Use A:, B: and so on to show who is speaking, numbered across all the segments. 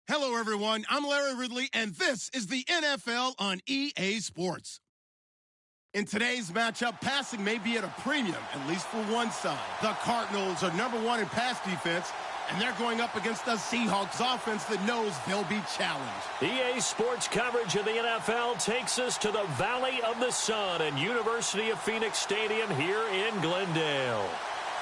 A: Hello, everyone. I'm Larry Ridley, and this is the NFL on EA Sports. In today's matchup, passing may be at a premium, at least for one side. The Cardinals are #1 in pass defense, and they're going up against the Seahawks offense that knows they'll be challenged.
B: EA Sports coverage of the NFL takes us to the Valley of the Sun and University of Phoenix Stadium here in Glendale.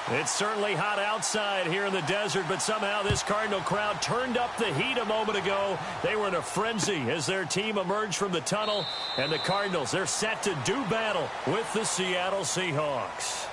B: It's certainly hot outside here in the desert, but somehow this Cardinal crowd turned up the heat a moment ago. They were in a frenzy as their team emerged from the tunnel, and the Cardinals, they're set to do battle with the Seattle Seahawks.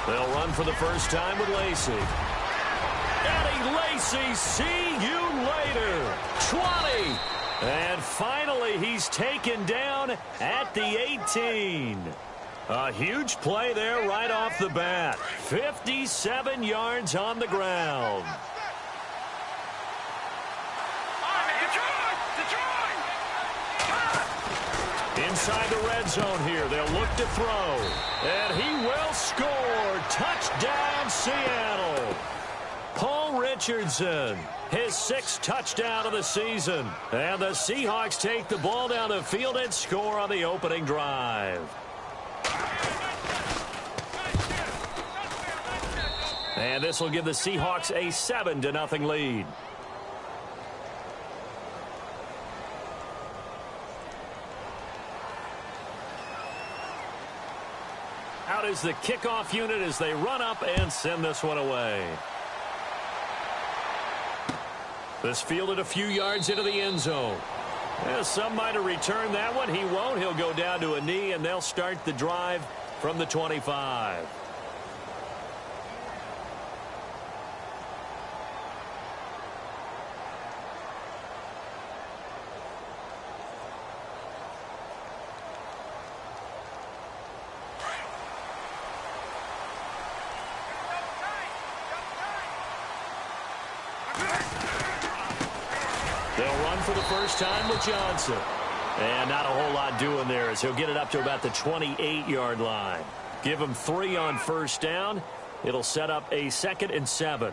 B: They'll run for the first time with Lacey. Eddie Lacy, see you later. 20. And finally, he's taken down at the 18. A huge play there right off the bat. 57 yards on the ground. Inside the red zone here, they'll look to throw. And he will score. Touchdown, Seattle. Paul Richardson, his 6th touchdown of the season. And the Seahawks take the ball down the field and score on the opening drive. And this will give the Seahawks a 7-0 lead. Out is the kickoff unit as they run up and send this one away. This fielded a few yards into the end zone. Yeah, some might have returned that one. He won't. He'll go down to a knee, and they'll start the drive from the 25. They'll run for the first time with Johnson. And not a whole lot doing there as he'll get it up to about the 28-yard line. Give him 3 on first down. It'll set up a 2nd and 7.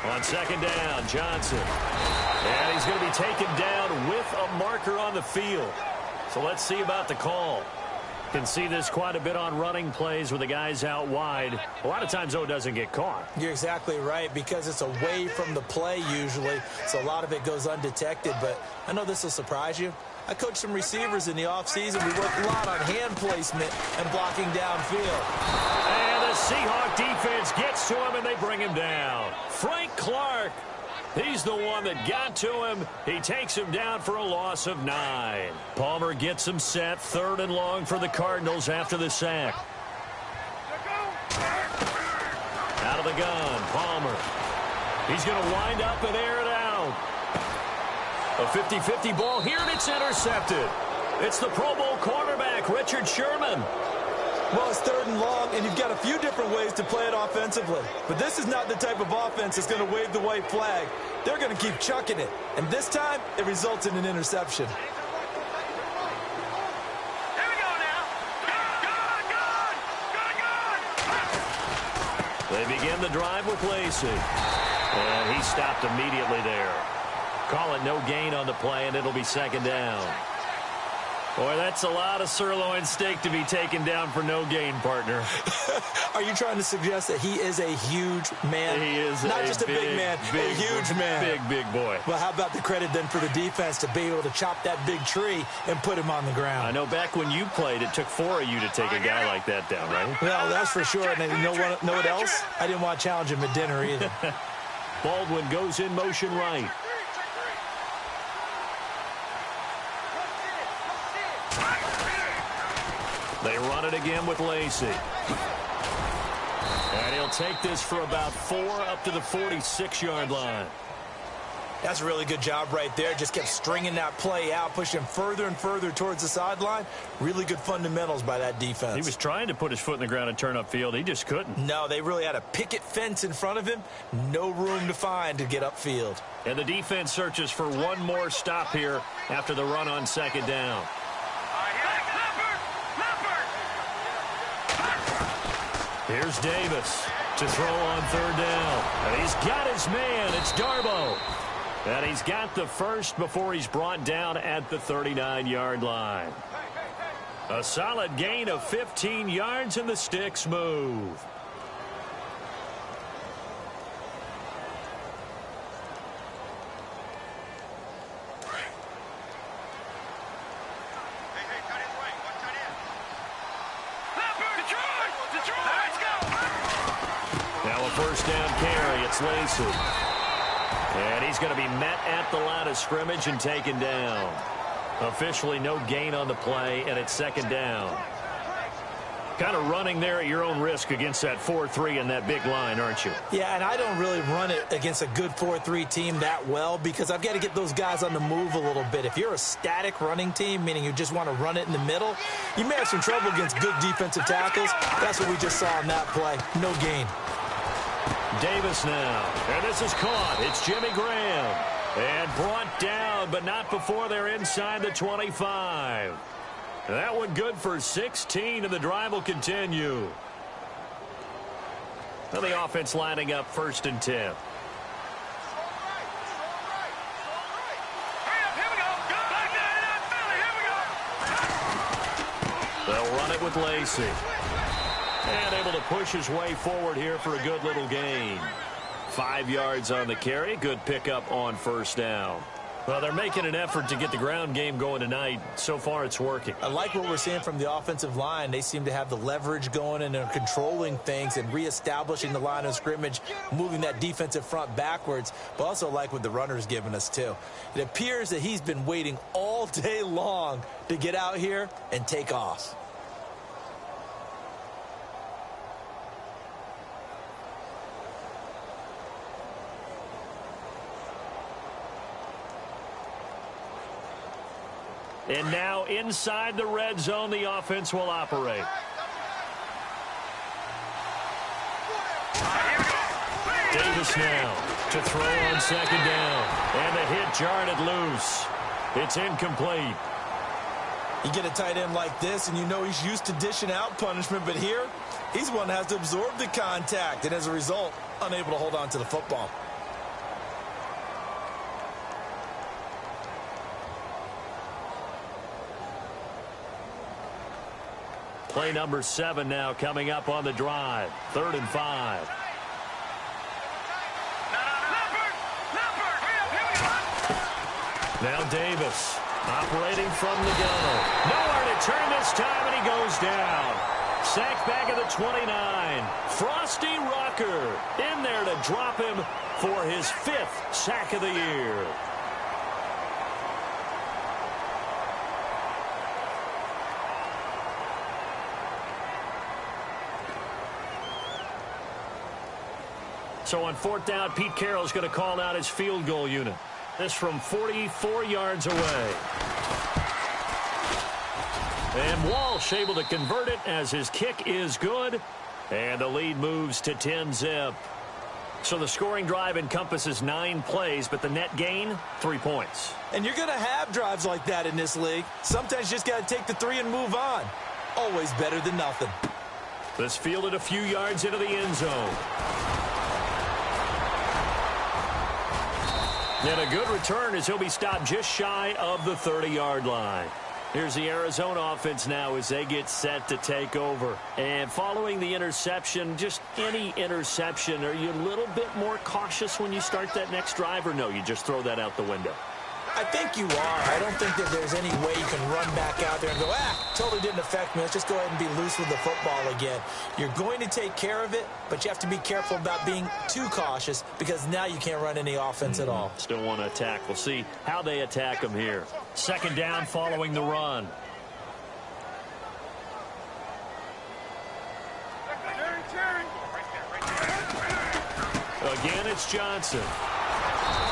B: On 2nd down, Johnson. And he's going to be taken down with a marker on the field. So let's see about the call. Can see this quite a bit on running plays with the guys out wide. A lot of times, though, it doesn't get caught.
C: You're exactly right, because it's away from the play usually, so a lot of it goes undetected. But I know this will surprise you. I coached some receivers in the offseason. We worked a lot on hand placement and blocking downfield.
B: And the Seahawk defense gets to him, and they bring him down. Frank Clark, he's the one that got to him. He takes him down for a loss of 9. Palmer gets him set, 3rd and long for the Cardinals after the sack. Out of the gun, Palmer. He's going to wind up and air it out. A 50-50 ball here, and it's intercepted. It's the Pro Bowl cornerback, Richard Sherman.
C: Well, it's 3rd and long, and you've got a few different ways to play it offensively. But this is not the type of offense that's going to wave the white flag. They're going to keep chucking it. And this time, it results in an interception.
B: They begin the drive with Lacey. And he stopped immediately there. Call it no gain on the play, and it'll be 2nd down. Boy, that's a lot of sirloin steak to be taken down for no gain, partner.
C: Are you trying to suggest that he is a huge man?
B: He is
C: not just a big man, a huge man.
B: Big boy.
C: Well, how about the credit then for the defense to be able to chop that big tree and put him on the ground?
B: I know back when you played, it took 4 of you to take a guy like that down, right?
C: Well, that's for sure. And you know what else? I didn't want to challenge him at dinner either.
B: Baldwin goes in motion right. They run it again with Lacey. And he'll take this for about 4 up to the 46-yard line.
C: That's a really good job right there. Just kept stringing that play out, pushing him further and further towards the sideline. Really good fundamentals by that defense.
B: He was trying to put his foot in the ground and turn upfield. He just couldn't.
C: No, they really had a picket fence in front of him. No room to find to get upfield.
B: And the defense searches for one more stop here after the run on 2nd down. Here's Davis to throw on 3rd down. And he's got his man. It's Darboh. And he's got the first before he's brought down at the 39-yard line. A solid gain of 15 yards, and the sticks move. Now a 1st down carry. It's Lacey. And he's going to be met at the line of scrimmage and taken down. Officially no gain on the play, and it's 2nd down. Kind of running there at your own risk against that 4-3 and that big line, aren't you?
C: Yeah, and I don't really run it against a good 4-3 team that well because I've got to get those guys on the move a little bit. If you're a static running team, meaning you just want to run it in the middle, you may have some trouble against good defensive tackles. That's what we just saw in that play. No gain.
B: Davis now, and this is caught. It's Jimmy Graham, and brought down, but not before they're inside the 25. That one good for 16, and the drive will continue. Now the offense lining up 1st and 10. They'll run it with Lacey. And able to push his way forward here for a good little gain. 5 yards on the carry. Good pickup on 1st down. Well, they're making an effort to get the ground game going tonight. So far, it's working.
C: I like what we're seeing from the offensive line. They seem to have the leverage going and they're controlling things and reestablishing the line of scrimmage, moving that defensive front backwards, but also like what the runner's giving us, too. It appears that he's been waiting all day long to get out here and take off.
B: And now inside the red zone, the offense will operate. Davis now to throw on 2nd down. And the hit jarred it loose. It's incomplete.
C: You get a tight end like this, and you know he's used to dishing out punishment, but here, he's one that has to absorb the contact, and as a result, unable to hold on to the football.
B: Play number 7 now coming up on the drive. 3rd and 5. Now Davis operating from the gun. Nowhere to turn this time, and he goes down. Sacked back at the 29. Frosty Rocker in there to drop him for his 5th sack of the year. So on 4th down, Pete Carroll's going to call out his field goal unit. This from 44 yards away. And Walsh able to convert it as his kick is good. And the lead moves to 10-zip. So the scoring drive encompasses 9 plays, but the net gain, 3 points.
C: And you're going to have drives like that in this league. Sometimes you just got to take the 3 and move on. Always better than nothing.
B: This fielded a few yards into the end zone. And a good return as he'll be stopped just shy of the 30-yard line. Here's the Arizona offense now as they get set to take over. And following the interception, just any interception, are you a little bit more cautious when you start that next drive, or no, you just throw that out the window?
C: I think you are. I don't think that there's any way you can run back out there and go, totally didn't affect me. Let's just go ahead and be loose with the football again. You're going to take care of it, but you have to be careful about being too cautious because now you can't run any offense at all.
B: Still want to attack. We'll see how they attack them here. Second down following the run. Again, it's Johnson.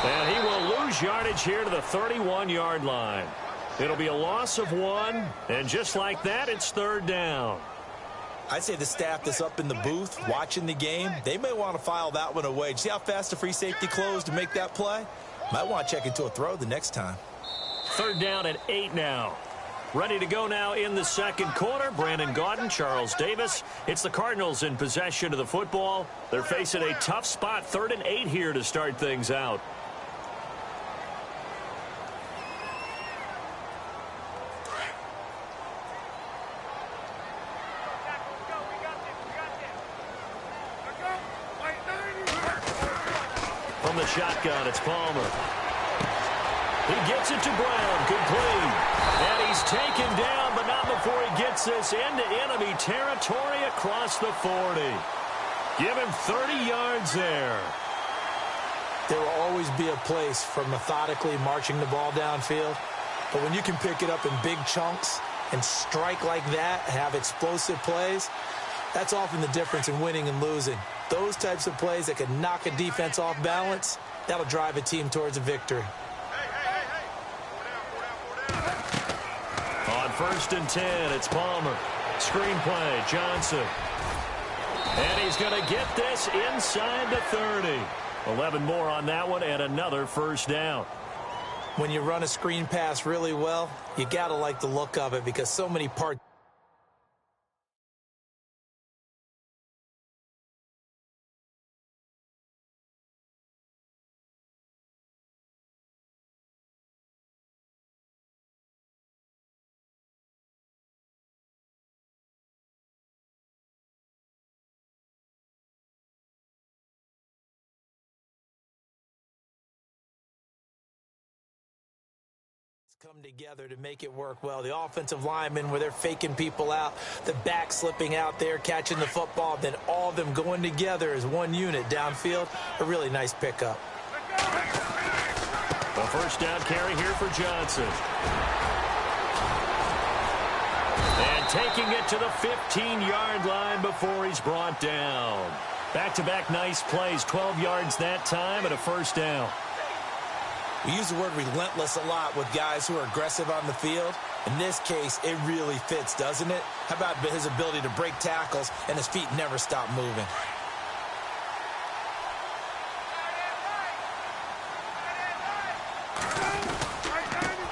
B: And he will lose yardage here to the 31-yard line. It'll be a loss of 1, and just like that, it's third down.
C: I'd say the staff that's up in the booth watching the game, they may want to file that one away. See how fast the free safety closed to make that play? Might want to check into a throw the next time.
B: Third down at 8 now. Ready to go now in the second quarter. Brandon Gaudin, Charles Davis. It's the Cardinals in possession of the football. They're facing a tough spot, 3rd and 8 here to start things out. From the shotgun, it's Palmer. He gets it to Brown, complete. And he's taken down, but not before he gets this into enemy territory across the 40. Give him 30 yards there.
C: There will always be a place for methodically marching the ball downfield. But when you can pick it up in big chunks and strike like that, have explosive plays, that's often the difference in winning and losing. Those types of plays that can knock a defense off balance, that'll drive a team towards a victory.
B: On 1st and 10, it's Palmer. Screen play, Johnson. And he's going to get this inside the 30. 11 more on that one and another first down.
C: When you run a screen pass really well, you got to like the look of it because so many parts. Come together to make it work well. The offensive linemen, where they're faking people out, the back slipping out there, catching the football, then all of them going together as one unit downfield. A really nice pickup.
B: A first down carry here for Johnson. And taking it to the 15-yard line before he's brought down. Back-to-back nice plays, 12 yards that time and a first down.
C: We use the word relentless a lot with guys who are aggressive on the field. In this case, it really fits, doesn't it? How about his ability to break tackles and his feet never stop moving?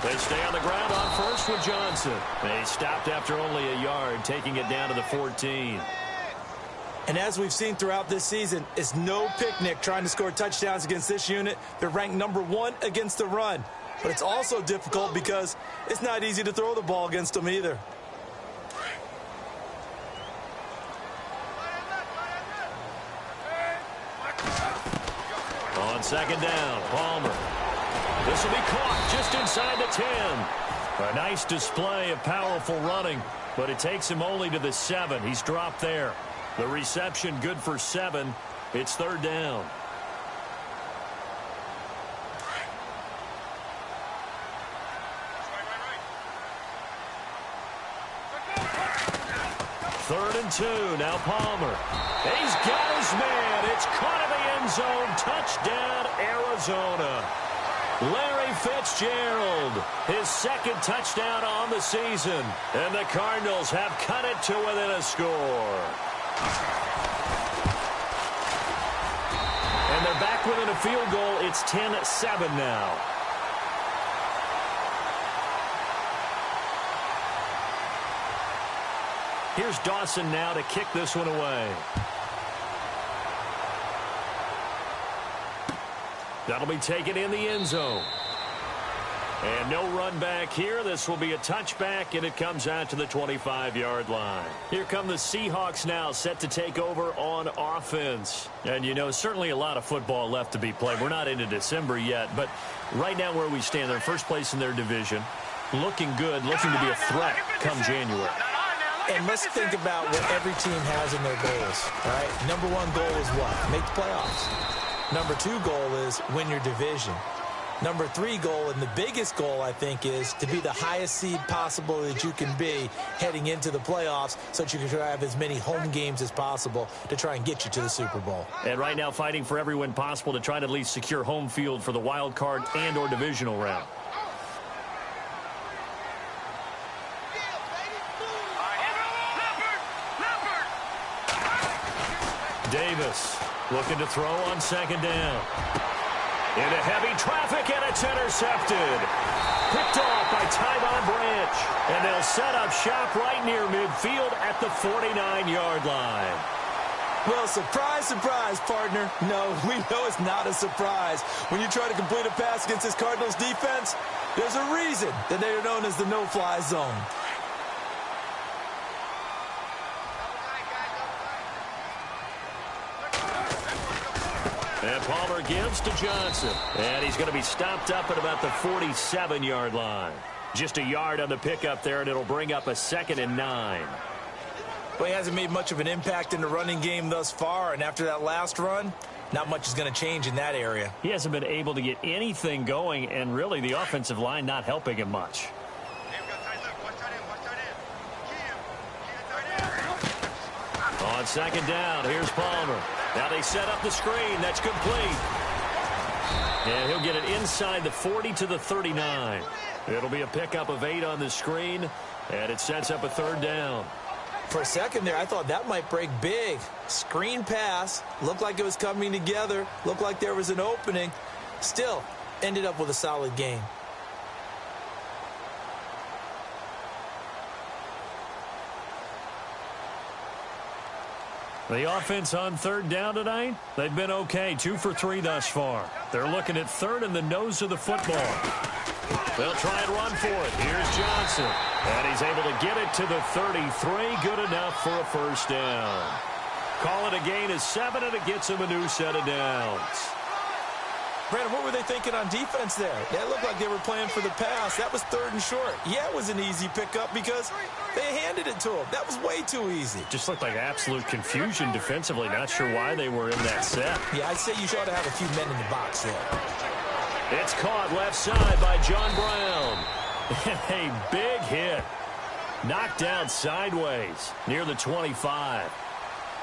B: They stay on the ground on first with Johnson. They stopped after only a yard, taking it down to the 14.
C: And as we've seen throughout this season, it's no picnic trying to score touchdowns against this unit. They're ranked number 1 against the run. But it's also difficult because it's not easy to throw the ball against them either.
B: On second down, Palmer. This will be caught just inside the 10. A nice display of powerful running, but it takes him only to the 7. He's dropped there. The reception good for 7. It's third down. Third and 2. Now Palmer. He's got his man. It's caught in the end zone. Touchdown, Arizona. Larry Fitzgerald, his second touchdown on the season. And the Cardinals have cut it to within a score. And they're back within a field goal. It's 10-7 now. Here's Dawson now to kick this one away. That'll be taken in the end zone. And no run back here. This will be a touchback, and it comes out to the 25-yard line. Here come the Seahawks now, set to take over on offense. And, you know, certainly a lot of football left to be played. We're not into December yet, but right now where we stand, they're first place in their division. Looking good, looking to be a threat come January.
C: And let's think about what every team has in their goals, all right? Number one goal is what? Make the playoffs. Number two goal is win your division. Number three goal, and the biggest goal, I think, is to be the highest seed possible that you can be heading into the playoffs so that you can have as many home games as possible to try and get you to the Super Bowl.
B: And right now fighting for every win possible to try to at least secure home field for the wild card and or divisional round. Davis looking to throw on second down. Into heavy traffic, and it's intercepted. Picked off by Tyvon Branch. And they'll set up shop right near midfield at the 49-yard line.
C: Well, surprise, surprise, partner. No, we know it's not a surprise. When you try to complete a pass against this Cardinals defense, there's a reason that they are known as the no-fly zone.
B: And Palmer gives to Johnson. And he's going to be stopped up at about the 47-yard line. Just a yard on the pickup there, and it'll bring up a 2nd and 9.
C: Well, he hasn't made much of an impact in the running game thus far, and after that last run, not much is going to change in that area.
B: He hasn't been able to get anything going, and really the offensive line not helping him much. On second down, here's Palmer. Now they set up the screen. That's complete. And he'll get it inside the 40 to the 39. It'll be a pickup of 8 on the screen, and it sets up a 3rd down.
C: For a second there, I thought that might break big. Screen pass. Looked like it was coming together. Looked like there was an opening. Still, ended up with a solid game.
B: The offense on 3rd down tonight, they've been okay. 2 for 3 thus far. They're looking at 3rd in the nose of the football. They'll try and run for it. Here's Johnson. And he's able to get it to the 33. Good enough for a 1st down. Call it a gain of 7, and it gets him a new set of downs.
C: Brandon, what were they thinking on defense there? It looked like they were playing for the pass. That was 3rd and short. Yeah, it was an easy pickup because they handed it to him. That was way too easy.
B: Just looked like absolute confusion defensively. Not sure why they were in that set.
C: Yeah, I'd say you should have a few men in the box there.
B: It's caught left side by John Brown. And a big hit. Knocked down sideways near the 25.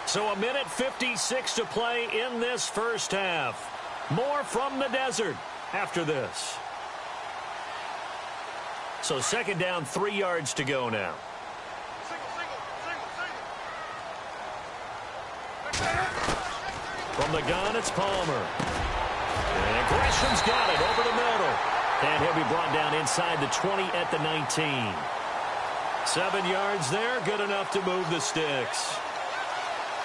B: So a minute 56 to play in this first half. More from the desert after this. So 2nd down, 3 yards to go now. From the gun, it's Palmer. And Gresham's got it over the middle. And he'll be brought down inside the 20 at the 19. 7 yards there, good enough to move the sticks.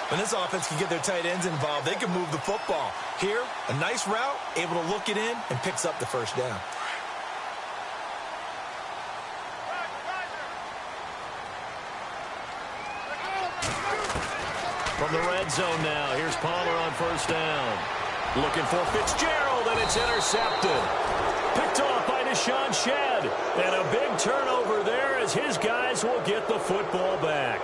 C: When this offense can get their tight ends involved, they can move the football. Here, a nice route, able to look it in, and picks up the 1st down.
B: From the red zone now, here's Palmer on 1st down. Looking for Fitzgerald, and it's intercepted. Picked off by Deshaun Shedd. And a big turnover there as his guys will get the football back.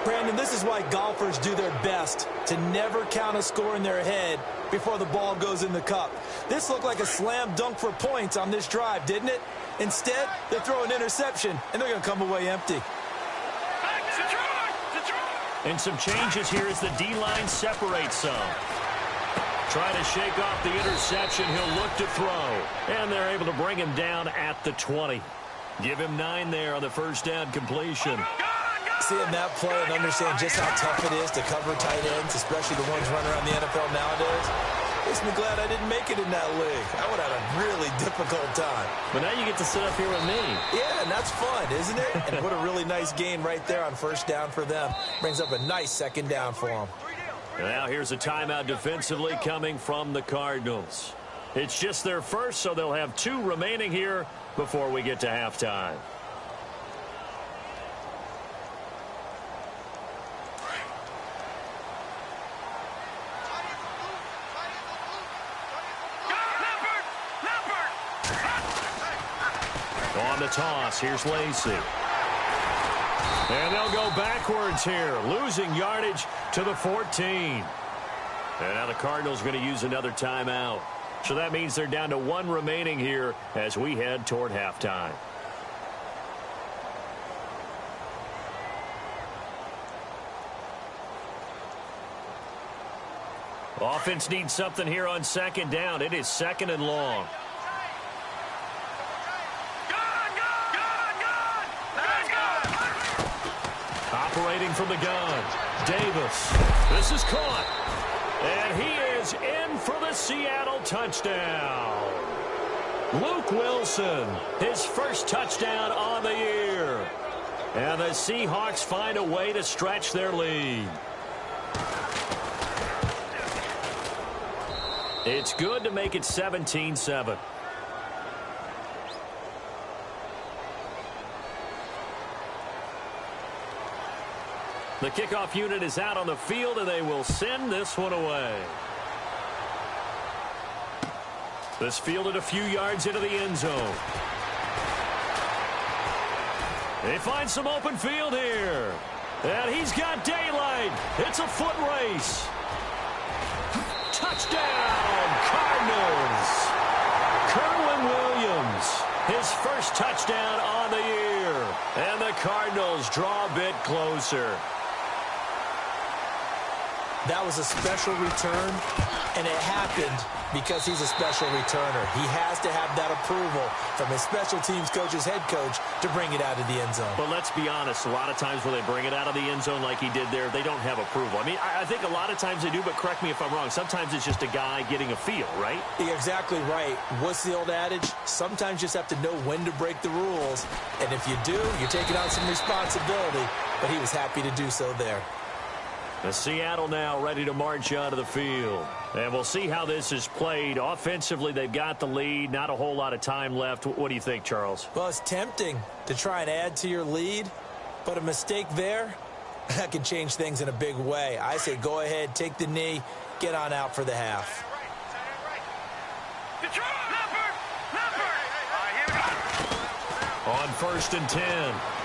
C: Brandon, this is why golfers do their best to never count a score in their head before the ball goes in the cup. This looked like a slam dunk for points on this drive, didn't it? Instead, they throw an interception, and they're going to come away empty.
B: And some changes here as the D-line separates some. Trying to shake off the interception. He'll look to throw. And they're able to bring him down at the 20. Give him 9 there on the first down completion.
C: Seeing that play and understand just how tough it is to cover tight ends, especially the ones running around the NFL nowadays, makes me glad I didn't make it in that league. I would have had a really difficult time.
B: But now you get to sit up here with me.
C: Yeah, and that's fun, isn't it? And what a really nice gain right there on first down for them. Brings up a nice second down for them.
B: Now here's a timeout defensively coming from the Cardinals. It's just their first, so they'll have 2 remaining here before we get to halftime. On the toss, here's Lacey. And they'll go backwards here, losing yardage to the 14. And now the Cardinals are going to use another timeout. So that means they're down to 1 remaining here as we head toward halftime. Offense needs something here on second down. It is second and long. Operating from the gun, Davis. This is caught. And he is in for the Seattle touchdown. Luke Wilson, his first touchdown on the year. And the Seahawks find a way to stretch their lead. It's good to make it 17-7. The kickoff unit is out on the field, and they will send this one away. This fielded a few yards into the end zone. They find some open field here. And he's got daylight. It's a foot race. Touchdown, Cardinals. Kerwin Williams, his first touchdown on the year. And the Cardinals draw a bit closer.
C: That was a special return, and it happened because he's a special returner. He has to have that approval from his special teams coach's head coach to bring it out of the end zone.
B: But let's be honest, a lot of times when they bring it out of the end zone like he did there, they don't have approval. I mean, I think a lot of times they do, but correct me if I'm wrong. Sometimes it's just a guy getting a feel, right?
C: You're exactly right. What's the old adage? Sometimes you just have to know when to break the rules. And if you do, you're taking on some responsibility. But he was happy to do so there.
B: The Seattle now ready to march onto the field. And we'll see how this is played. Offensively, they've got the lead. Not a whole lot of time left. What do you think, Charles?
C: Well, it's tempting to try and add to your lead. But a mistake there, that can change things in a big way. I say go ahead, take the knee, get on out for the half.
B: On 1st and 10,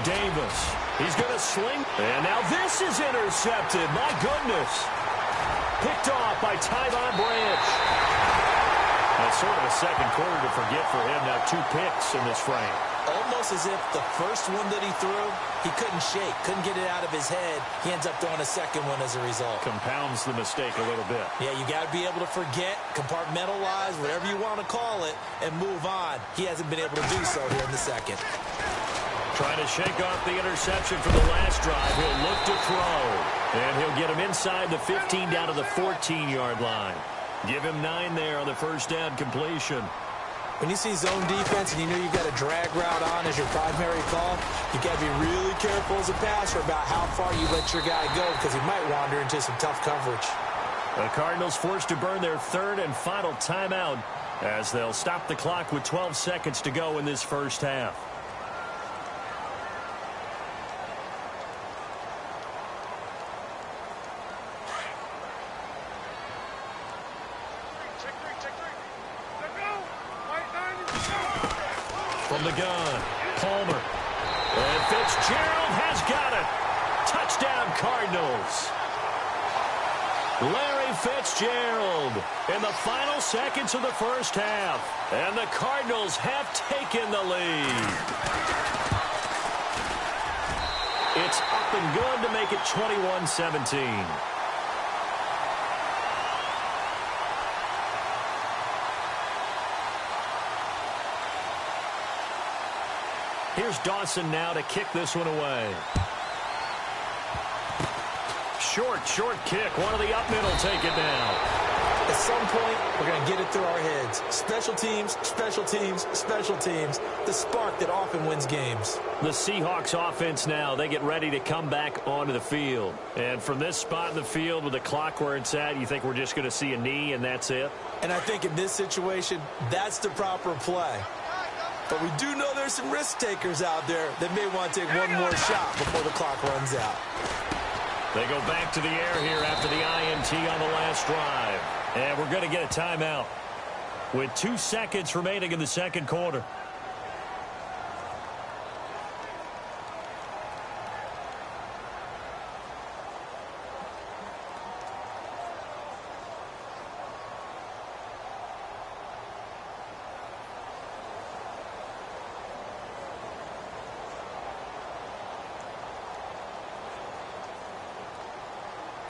B: Davis. He's going to sling. And now this is intercepted. My goodness. Picked off by Tyvon Branch. That's sort of a second quarter to forget for him. Now 2 picks in this frame.
C: Almost as if the first one that he threw, he couldn't shake, couldn't get it out of his head. He ends up throwing a second one as a result.
B: Compounds the mistake a little bit.
C: Yeah, you got to be able to forget, compartmentalize, whatever you want to call it, and move on. He hasn't been able to do so here in the second.
B: Trying to shake off the interception from the last drive. He'll look to throw. And he'll get him inside the 15 down to the 14-yard line. Give him 9 there on the first down completion.
C: When you see zone defense and you know you've got a drag route on as your primary call, you got to be really careful as a passer about how far you let your guy go because he might wander into some tough coverage.
B: The Cardinals forced to burn their 3rd and final timeout as they'll stop the clock with 12 seconds to go in this first half. From the gun, Palmer. And Fitzgerald has got it. Touchdown, Cardinals. Larry Fitzgerald in the final seconds of the first half. And the Cardinals have taken the lead. It's up and good to make it 21-17. Here's Dawson now to kick this one away. Short kick. One of the up middle take it down.
C: At some point, we're going to get it through our heads. Special teams, special teams, special teams. The spark that often wins games.
B: The Seahawks offense now, they get ready to come back onto the field. And from this spot in the field with the clock where it's at, you think we're just going to see a knee and that's it?
C: And I think in this situation, that's the proper play. But we do know there's some risk takers out there that may want to take one more shot before the clock runs out.
B: They go back to the air here after the INT on the last drive. And we're going to get a timeout with 2 seconds remaining in the second quarter.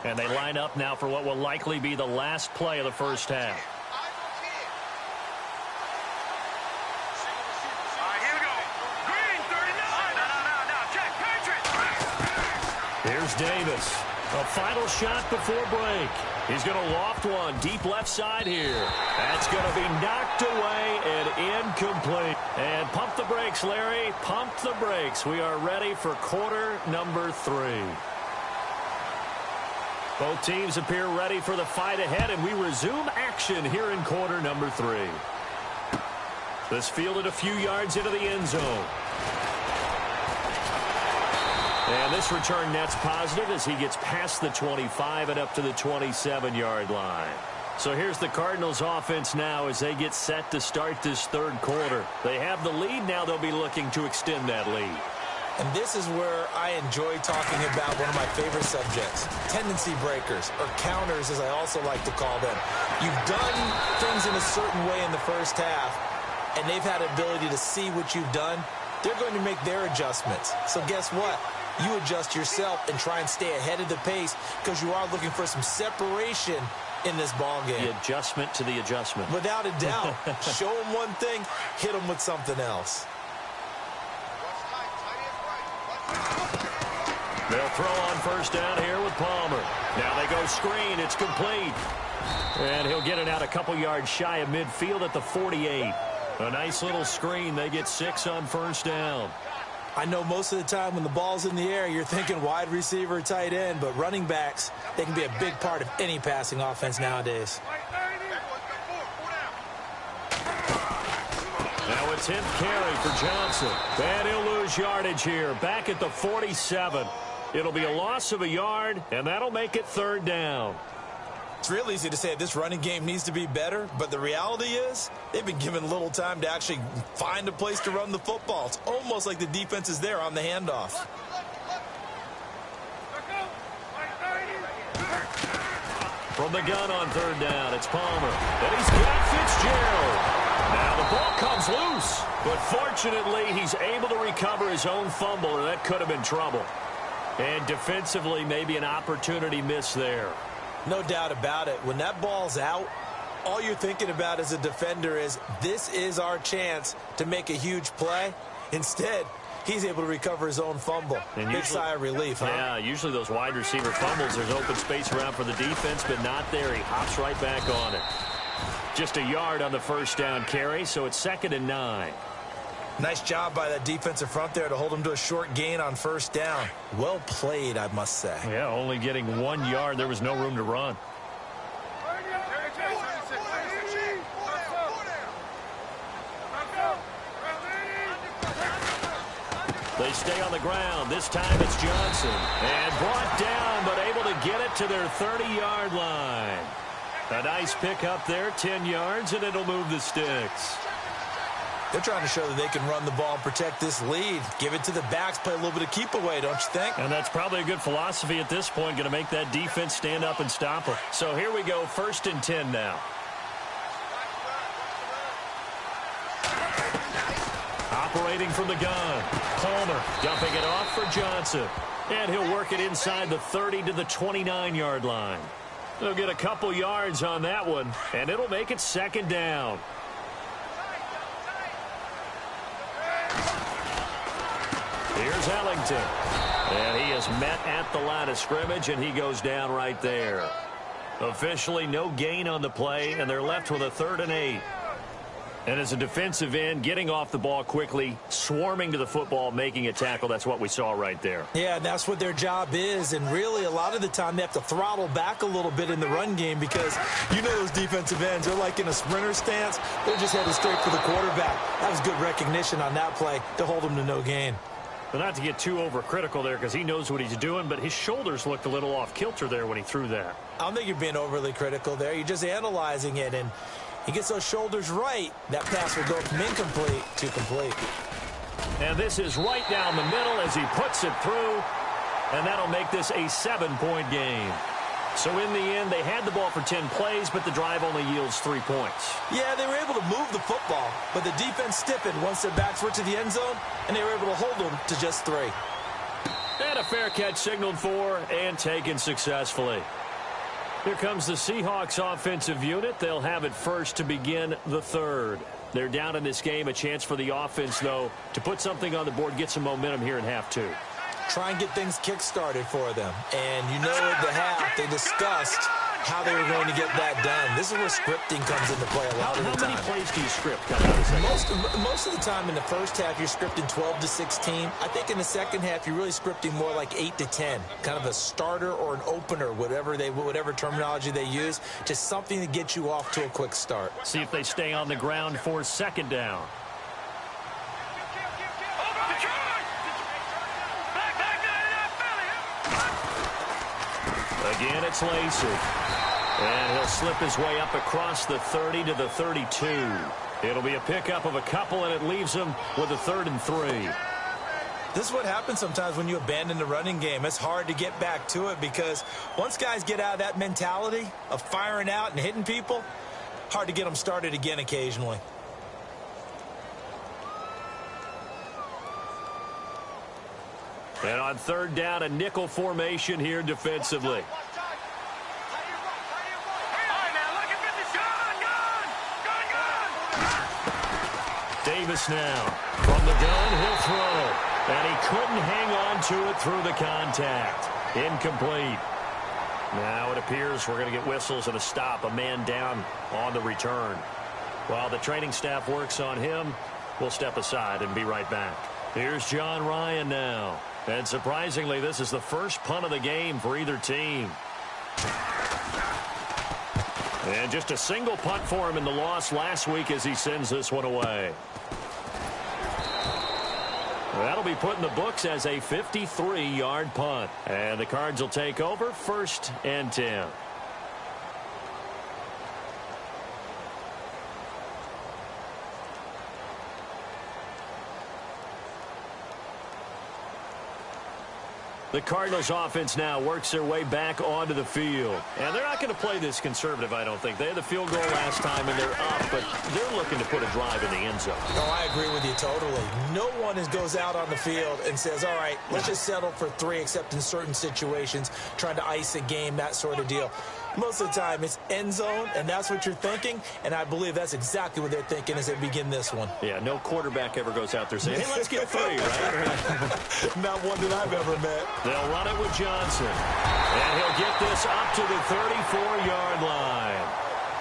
B: And they line up now for what will likely be the last play of the first half. Here's Davis. A final shot before break. He's going to loft one deep left side here. That's going to be knocked away and incomplete. And pump the brakes, Larry. Pump the brakes. We are ready for quarter number 3. Both teams appear ready for the fight ahead, and we resume action here in quarter number 3. This fielded a few yards into the end zone. And this return net's positive as he gets past the 25 and up to the 27-yard line. So here's the Cardinals offense now as they get set to start this third quarter. They have the lead. Now they'll be looking to extend that lead.
C: And this is where I enjoy talking about one of my favorite subjects, tendency breakers, or counters as I also like to call them. You've done things in a certain way in the first half, and they've had the ability to see what you've done. They're going to make their adjustments. So guess what? You adjust yourself and try and stay ahead of the pace because you are looking for some separation in this ball game.
B: The adjustment to the adjustment.
C: Without a doubt. Show them one thing, hit them with something else.
B: They'll throw on first down here with Palmer. Now they go screen. It's complete. And he'll get it out a couple yards shy of midfield at the 48. A nice little screen. They get 6 on first down.
C: I know most of the time when the ball's in the air, you're thinking wide receiver, tight end, but running backs, they can be a big part of any passing offense nowadays.
B: Now it's hit carry for Johnson. And he'll lose yardage here. Back at the 47. It'll be a loss of a yard, and that'll make it third down.
C: It's real easy to say this running game needs to be better, but the reality is they've been given little time to actually find a place to run the football. It's almost like the defense is there on the handoff.
B: From the gun on third down, it's Palmer. And he's got Fitzgerald. Now the ball comes loose, but fortunately he's able to recover his own fumble, or that could have been trouble. And defensively, maybe an opportunity miss there.
C: No doubt about it. When that ball's out, all you're thinking about as a defender is this is our chance to make a huge play. Instead, he's able to recover his own fumble. And big sigh of relief, huh?
B: Yeah, usually those wide receiver fumbles, there's open space around for the defense, but not there. He hops right back on it. Just a yard on the first down carry, so it's 2nd and 9.
C: Nice job by that defensive front there to hold him to a short gain on first down. Well played, I must say.
B: Yeah, only getting 1 yard. There was no room to run. They stay on the ground. This time it's Johnson. And brought down, but able to get it to their 30-yard line. A nice pick up there, 10 yards, and it'll move the sticks.
C: They're trying to show that they can run the ball and protect this lead. Give it to the backs, play a little bit of keep away, don't you think?
B: And that's probably a good philosophy at this point, going to make that defense stand up and stop them. So here we go, 1st and 10 now. Operating from the gun. Palmer dumping it off for Johnson. And he'll work it inside the 30 to the 29-yard line. They'll get a couple yards on that one, and it'll make it 2nd down. Here's Ellington. And he is met at the line of scrimmage, and he goes down right there. Officially no gain on the play, and they're left with a 3rd and 8. And as a defensive end, getting off the ball quickly, swarming to the football, making a tackle, that's what we saw right there.
C: Yeah, and that's what their job is. And really, a lot of the time, they have to throttle back a little bit in the run game because you know those defensive ends, they're like in a sprinter stance. They're just headed straight for the quarterback. That was good recognition on that play to hold them to no gain.
B: But not to get too overcritical there because he knows what he's doing, but his shoulders looked a little off kilter there when he threw that.
C: I don't think you're being overly critical there. You're just analyzing it, and he gets those shoulders right, that pass will go from incomplete to complete.
B: And this is right down the middle as he puts it through, and that'll make this a 7-point game. So in the end, they had the ball for 10 plays, but the drive only yields 3 points.
C: Yeah, they were able to move the football, but the defense stiffened once their backs were to the end zone, and they were able to hold them to just 3.
B: And a fair catch signaled for and taken successfully. Here comes the Seahawks offensive unit. They'll have it first to begin the 3rd. They're down in this game. A chance for the offense, though, to put something on the board, get some momentum here in half 2.
C: Try and get things kick-started for them. And you know at the half, they discussed how they were going to get that done. This is where scripting comes into play a lot of the time.
B: How many plays do you script coming out of the second?
C: Most of the time in the first half, you're scripting 12 to 16. I think in the second half, you're really scripting more like 8 to 10. Kind of a starter or an opener, whatever terminology they use. Just something to get you off to a quick start.
B: See if they stay on the ground for 2nd down. Again, it's Lacey. And he'll slip his way up across the 30 to the 32. It'll be a pickup of a couple, and it leaves him with a 3rd and 3.
C: This is what happens sometimes when you abandon the running game. It's hard to get back to it because once guys get out of that mentality of firing out and hitting people, hard to get them started again occasionally.
B: And on 3rd down, a nickel formation here defensively. Davis now. From the gun, he'll throw. And he couldn't hang on to it through the contact. Incomplete. Now it appears we're going to get whistles and a stop. A man down on the return. While the training staff works on him, we'll step aside and be right back. Here's John Ryan now. And surprisingly, this is the first punt of the game for either team. And just a single punt for him in the loss last week as he sends this one away. That'll be put in the books as a 53-yard punt. And the Cards will take over 1st and 10. The Cardinals offense now works their way back onto the field. And they're not going to play this conservative, I don't think. They had the field goal last time, and they're up, but they're looking to put a drive in the end zone.
C: No, I agree with you totally. No one goes out on the field and says, all right, let's just settle for 3, except in certain situations, trying to ice a game, that sort of deal. Most of the time, it's end zone, and that's what you're thinking, and I believe that's exactly what they're thinking as they begin this one.
B: Yeah, no quarterback ever goes out there saying, hey, let's get 3, right?
C: Not one that I've ever met.
B: They'll run it with Johnson, and he'll get this up to the 34-yard line.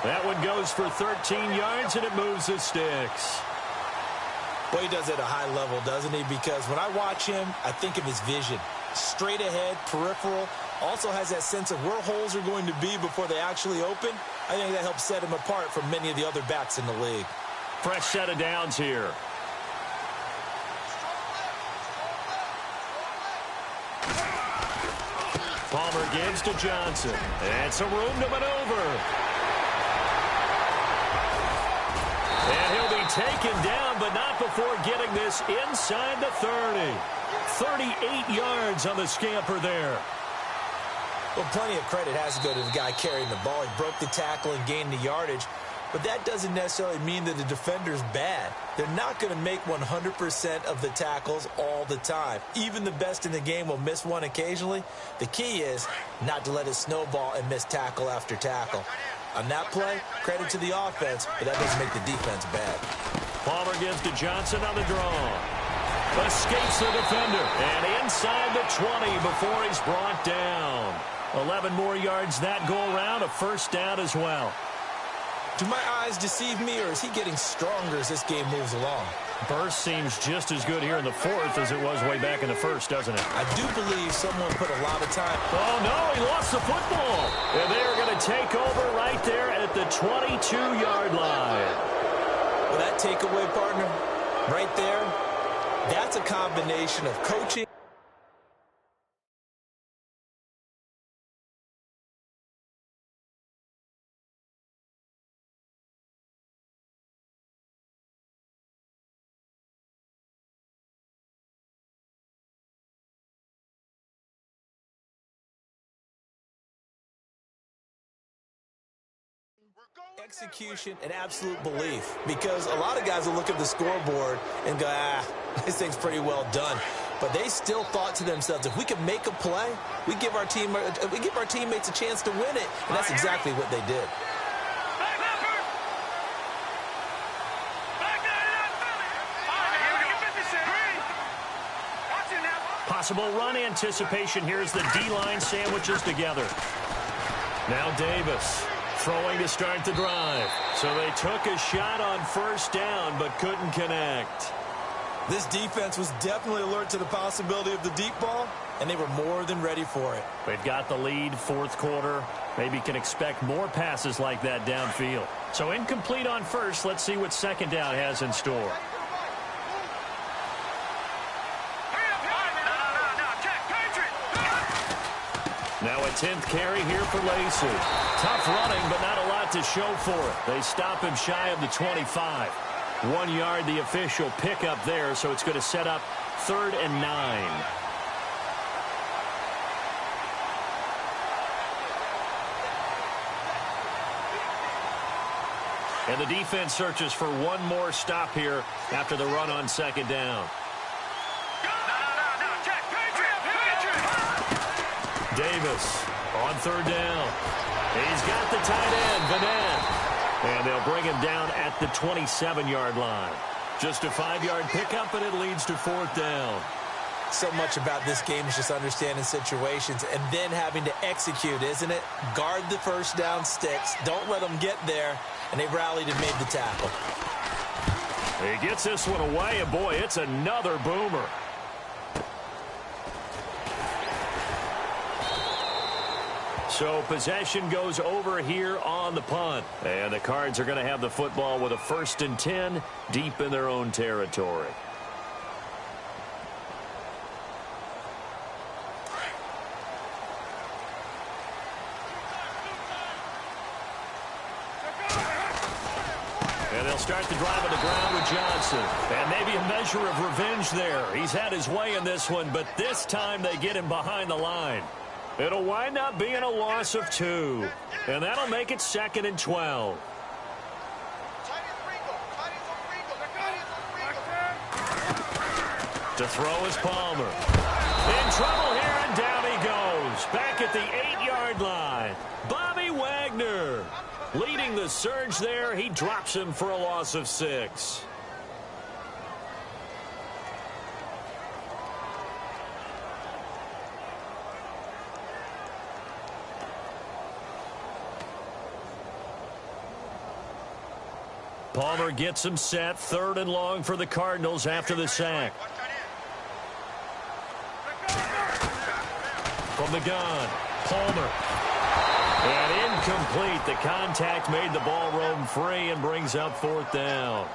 B: That one goes for 13 yards, and it moves the sticks.
C: Well, he does it at a high level, doesn't he? Because when I watch him, I think of his vision. Straight ahead, peripheral, also has that sense of where holes are going to be before they actually open. I think that helps set him apart from many of the other backs in the league.
B: Fresh set of downs here. Palmer gives to Johnson. And some room to maneuver. And he'll be taken down, but not before getting this inside the 30. 38 yards on the scamper there.
C: Well, plenty of credit has to go to the guy carrying the ball. He broke the tackle and gained the yardage. But that doesn't necessarily mean that the defender's bad. They're not going to make 100% of the tackles all the time. Even the best in the game will miss one occasionally. The key is not to let it snowball and miss tackle after tackle. On that play, credit to the offense, but that doesn't make the defense bad.
B: Palmer gives to Johnson on the draw. Escapes the defender. And inside the 20 before he's brought down. 11 more yards that go around. A first down as well.
C: Do my eyes deceive me, or is he getting stronger as this game moves along?
B: Burst seems just as good here in the fourth as it was way back in the first, doesn't it?
C: I do believe someone put a lot of time.
B: Oh, no, he lost the football. And they are going to take over right there at the 22-yard line.
C: Well, that takeaway, partner, right there, that's a combination of coaching. Execution and absolute belief, because a lot of guys will look at the scoreboard and go, this thing's pretty well done. But they still thought to themselves, if we can make a play, we give our teammates a chance to win it. And that's exactly what they did.
B: Possible run anticipation. Here's the D-line sandwiches together. Now Davis. Throwing to start the drive. So they took a shot on first down, but couldn't connect.
C: This defense was definitely alert to the possibility of the deep ball, and they were more than ready for it.
B: They've got the lead, fourth quarter. Maybe can expect more passes like that downfield. So incomplete on first. Let's see what second down has in store. Now a 10th carry here for Lacey. Tough running, but not a lot to show for it. They stop him shy of the 25. 1 yard, the official pickup there, so it's going to set up 3rd and 9. And the defense searches for one more stop here after the run on second down. Davis on 3rd down. He's got the tight end, Vanette. And they'll bring him down at the 27-yard line. Just a 5-yard pickup, and it leads to 4th down.
C: So much about this game is just understanding situations and then having to execute, isn't it? Guard the first down sticks. Don't let them get there. And they rallied and made the tackle.
B: He gets this one away, and boy, it's another boomer. So possession goes over here on the punt. And the Cards are going to have the football with a 1st and 10 deep in their own territory. And they'll start the drive on the ground with Johnson. And maybe a measure of revenge there. He's had his way in this one, but this time they get him behind the line. It'll wind up being a loss of 2. And that'll make it 2nd and 12. To throw is Palmer. In trouble here, and down he goes. Back at the 8-yard line. Bobby Wagner leading the surge there. He drops him for a loss of 6. Palmer gets him set. 3rd and long for the Cardinals after the sack. From the gun, Palmer. And incomplete. The contact made the ball roam free and brings up 4th down.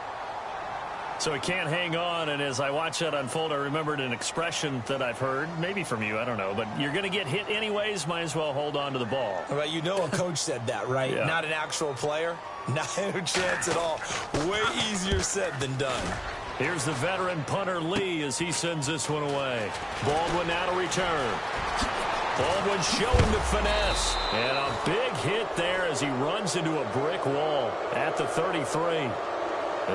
B: So he can't hang on, and as I watch that unfold, I remembered an expression that I've heard, maybe from you, I don't know, but you're going to get hit anyways, might as well hold on to the ball.
C: Well, you know a coach said that, right?
B: Yeah. Not
C: an actual player. No chance at all. Way easier said than done.
B: Here's the veteran punter Lee as he sends this one away. Baldwin now to return. Baldwin showing the finesse. And a big hit there as he runs into a brick wall at the 33.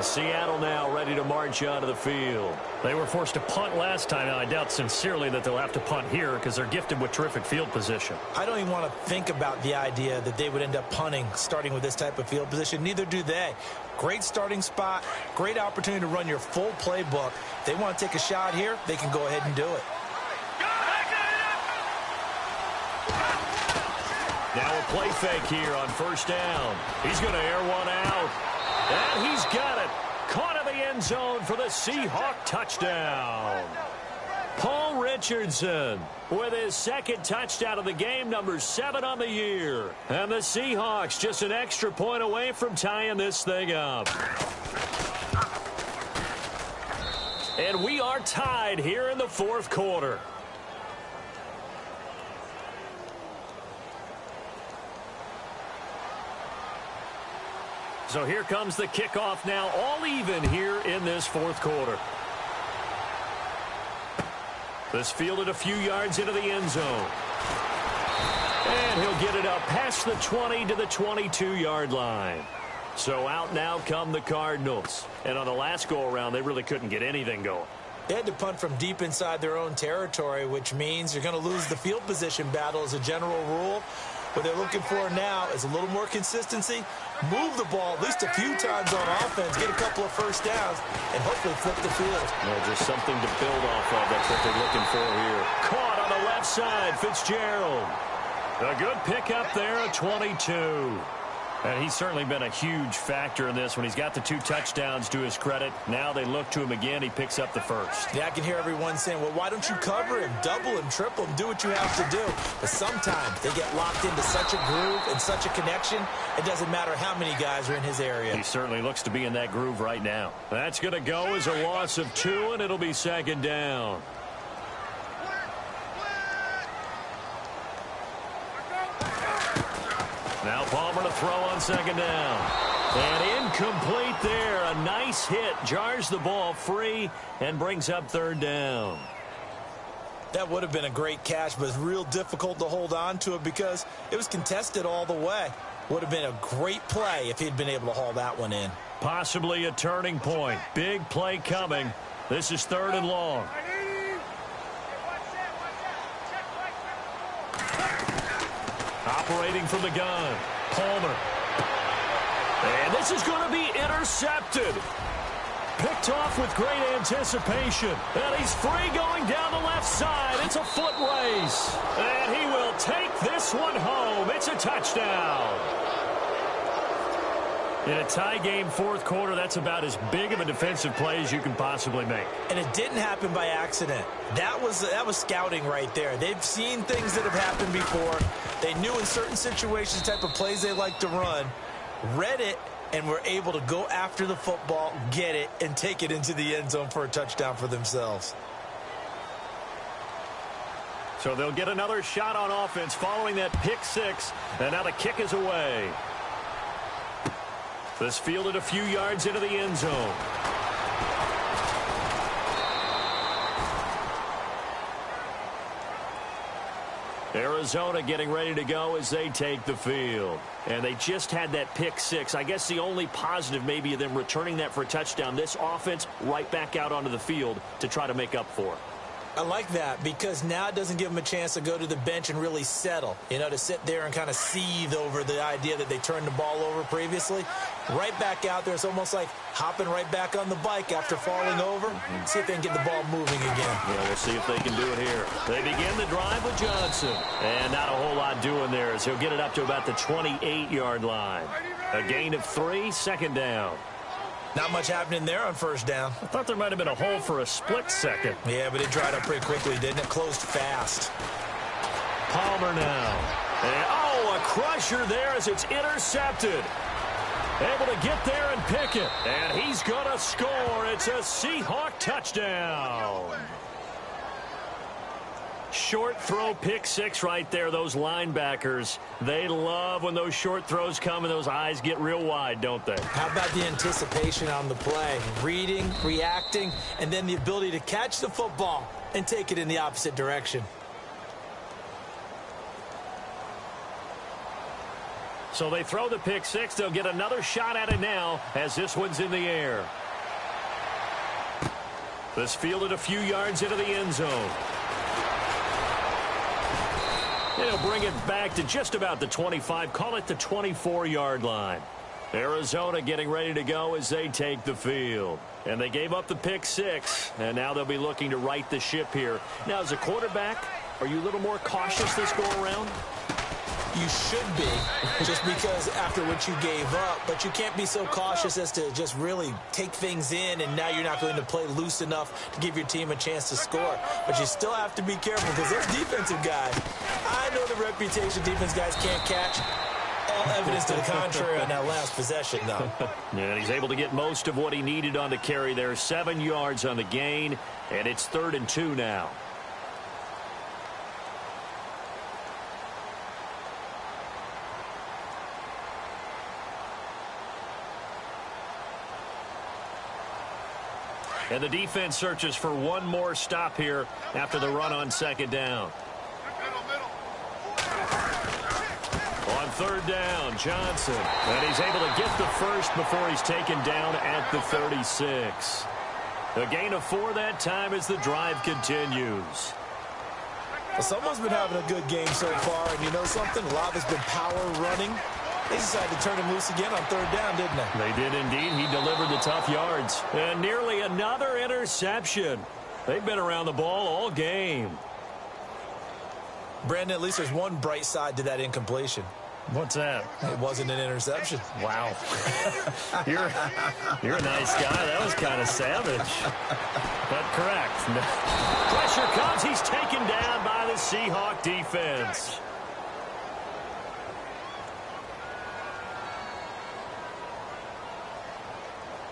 B: Seattle now ready to march onto the field. They were forced to punt last time. Now, I doubt sincerely that they'll have to punt here because they're gifted with terrific field position.
C: I don't even want to think about the idea that they would end up punting starting with this type of field position. Neither do they. Great starting spot, great opportunity to run your full playbook. If they want to take a shot here, they can go ahead and do it.
B: Now a play fake here on first down. He's going to air one out. And he's got it. Caught in the end zone for the Seahawk touchdown. Paul Richardson with his second touchdown of the game, number 7 on the year. And the Seahawks just an extra point away from tying this thing up. And we are tied here in the fourth quarter. So here comes the kickoff now, all even here in this fourth quarter. This fielded a few yards into the end zone. And he'll get it up past the 20 to the 22-yard line. So out now come the Cardinals. And on the last go-around, they really couldn't get anything going.
C: They had to punt from deep inside their own territory, which means you're going to lose the field position battle as a general rule. What they're looking for now is a little more consistency, move the ball at least a few times on offense, get a couple of first downs, and hopefully flip the field.
B: Well, just something to build off of. That's what they're looking for here. Caught on the left side, Fitzgerald. A good pickup there at 22. And he's certainly been a huge factor in this when he's got the 2 touchdowns to his credit. Now they look to him again. He picks up the first.
C: Yeah, I can hear everyone saying, well, why don't you cover him, double him, triple him, do what you have to do. But sometimes they get locked into such a groove and such a connection, it doesn't matter how many guys are in his area.
B: He certainly looks to be in that groove right now. That's going to go as a loss of 2, and it'll be second down. Now Palmer to throw on second down. And incomplete there. A nice hit. Jars the ball free and brings up third down.
C: That would have been a great catch, but it's real difficult to hold on to it because it was contested all the way. Would have been a great play if he'd been able to haul that one in.
B: Possibly a turning point. Big play coming. This is 3rd and long. Operating from the gun, Palmer. And this is going to be intercepted. Picked off with great anticipation. And he's free going down the left side. It's a foot race. And he will take this one home. It's a touchdown. In a tie game, fourth quarter, that's about as big of a defensive play as you can possibly make.
C: And it didn't happen by accident. That was scouting right there. They've seen things that have happened before. They knew in certain situations the type of plays they like to run, read it, and were able to go after the football, get it, and take it into the end zone for a touchdown for themselves.
B: So they'll get another shot on offense following that pick 6, and now the kick is away. This fielded a few yards into the end zone. Arizona getting ready to go as they take the field. And they just had that pick 6. I guess the only positive maybe of them returning that for a touchdown. This offense right back out onto the field to try to make up for it.
C: I like that because now it doesn't give them a chance to go to the bench and really settle, to sit there and kind of seethe over the idea that they turned the ball over previously. Right back out there, it's almost like hopping right back on the bike after falling over. See if they can get the ball moving again.
B: Yeah, we'll see if they can do it here. They begin the drive with Johnson. And not a whole lot doing there as he'll get it up to about the 28-yard line. A gain of 3, second down.
C: Not much happening there on first down.
B: I thought there might have been a hole for a split second.
C: Yeah, but it dried up pretty quickly, didn't it? Closed fast.
B: Palmer now. And, a crusher there as it's intercepted. Able to get there and pick it. And he's going to score. It's a Seahawk touchdown. Short throw pick 6 right there. Those linebackers, they love when those short throws come and those eyes get real wide, don't they?
C: How about the anticipation on the play? Reading, reacting, and then the ability to catch the football and take it in the opposite direction.
B: So they throw the pick six. They'll get another shot at it now as this one's in the air. This fielded a few yards into the end zone. They'll bring it back to just about the 25, call it the 24-yard line. Arizona getting ready to go as they take the field. And they gave up the pick six, and now they'll be looking to right the ship here. Now, as a quarterback, are you a little more cautious this go-around?
C: You should be, just because after what you gave up. But you can't be so cautious as to just really take things in, and now you're not going to play loose enough to give your team a chance to score. But you still have to be careful because those defensive guys, I know the reputation defense guys can't catch. All evidence to the contrary on that last possession, though.
B: And he's able to get most of what he needed on the carry there. 7 yards on the gain, and it's 3rd and 2 now. And the defense searches for one more stop here after the run on 2nd down. On 3rd down, Johnson. And he's able to get the first before he's taken down at the 36. A gain of 4 that time as the drive continues.
C: Well, someone's been having a good game so far, and you know something? A lot has been power running. They decided to turn him loose again on 3rd down, didn't they?
B: They did indeed. He delivered the tough yards. And nearly another interception. They've been around the ball all game.
C: Brandon, at least there's one bright side to that incompletion.
B: What's that?
C: It wasn't an interception.
B: Wow. You're a nice guy. That was kind of savage. But correct. Pressure comes. He's taken down by the Seahawk defense.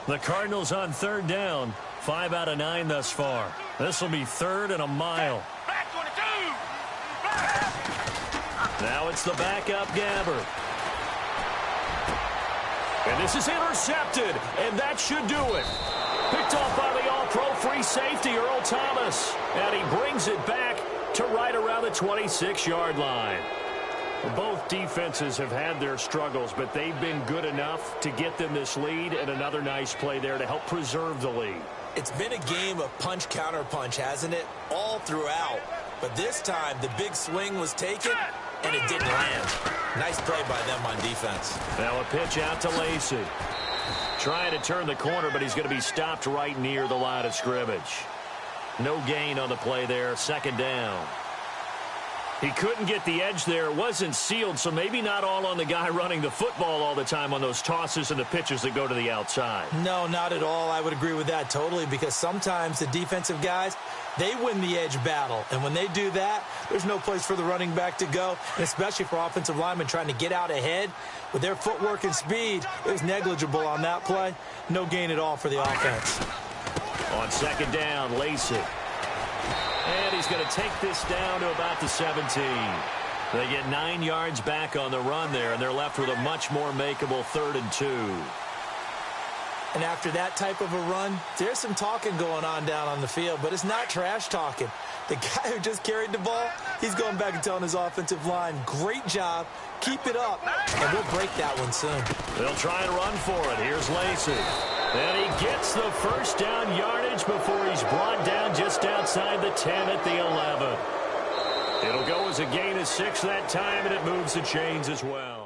B: The Cardinals on 3rd down. 5 out of 9 thus far. This will be 3rd and a mile. Now it's the backup Gabbert. And this is intercepted, and that should do it. Picked off by the all-pro free safety, Earl Thomas. And he brings it back to right around the 26-yard line. Both defenses have had their struggles, but they've been good enough to get them this lead, and another nice play there to help preserve the lead.
C: It's been a game of punch-counter-punch, hasn't it? All throughout. But this time, the big swing was taken, and it didn't land. Nice play by them on defense.
B: Now a pitch out to Lacey. Trying to turn the corner, but he's going to be stopped right near the line of scrimmage. No gain on the play there. 2nd down. He couldn't get the edge there. It wasn't sealed, so maybe not all on the guy running the football all the time on those tosses and the pitches that go to the outside.
C: No, not at all. I would agree with that totally, because sometimes the defensive guys, they win the edge battle. And when they do that, there's no place for the running back to go, and especially for offensive linemen trying to get out ahead. With their footwork and speed, it was negligible on that play. No gain at all for the offense.
B: On 2nd down, Lacey. And he's going to take this down to about the 17. They get 9 yards back on the run there, and they're left with a much more makeable 3rd and 2.
C: And after that type of a run, there's some talking going on down on the field, but it's not trash talking. The guy who just carried the ball, he's going back and telling his offensive line, great job, keep it up, and we'll break that one soon.
B: They'll try and run for it. Here's Lacey. And he gets the 1st down yardage before he's brought down just outside the 10 at the 11. It'll go as a gain of 6 that time, and it moves the chains as well.